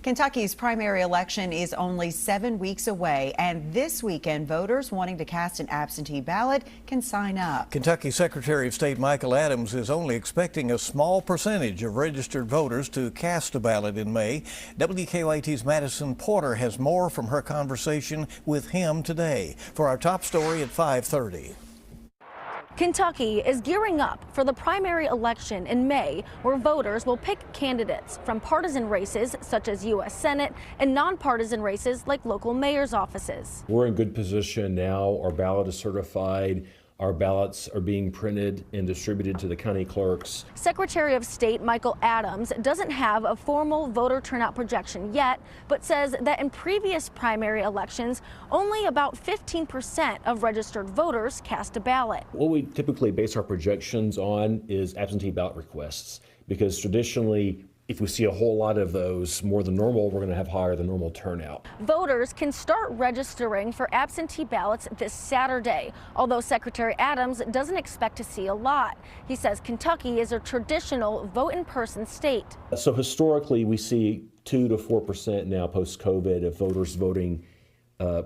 Kentucky's primary election is only 7 weeks away, and this weekend, voters wanting to cast an absentee ballot can sign up. Kentucky Secretary of State Michael Adams is only expecting a small percentage of registered voters to cast a ballot in May. WKYT's Madison Porter has more from her conversation with him today for our top story at 5:30. Kentucky is gearing up for the primary election in May, where voters will pick candidates from partisan races such as U.S. Senate and nonpartisan races like local mayor's offices. We're in good position now. Our ballot is certified. Our ballots are being printed and distributed to the county clerks. Secretary of State Michael Adams doesn't have a formal voter turnout projection yet, but says that in previous primary elections, only about 15% of registered voters cast a ballot. What we typically base our projections on is absentee ballot requests, because traditionally, if we see a whole lot of those, more than normal, we're going to have higher than normal turnout. Voters can start registering for absentee ballots this Saturday, although Secretary Adams doesn't expect to see a lot. He says Kentucky is a traditional vote-in-person state. So historically, we see 2 to 4% now post-COVID of voters voting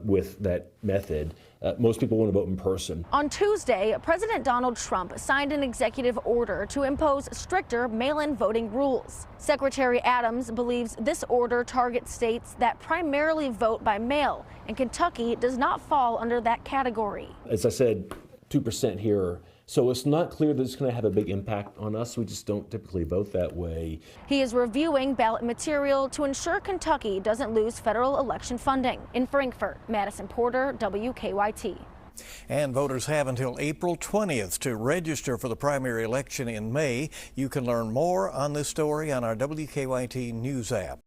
with that method. Most people want to vote in person. On Tuesday, President Donald Trump signed an executive order to impose stricter mail-in voting rules. Secretary Adams believes this order targets states that primarily vote by mail, and Kentucky does not fall under that category. As I said, 2% here. So it's not clear that it's going to have a big impact on us. We just don't typically vote that way. He is reviewing ballot material to ensure Kentucky doesn't lose federal election funding. In Frankfort, Madison Porter, WKYT. And voters have until April 20th to register for the primary election in May. You can learn more on this story on our WKYT News app.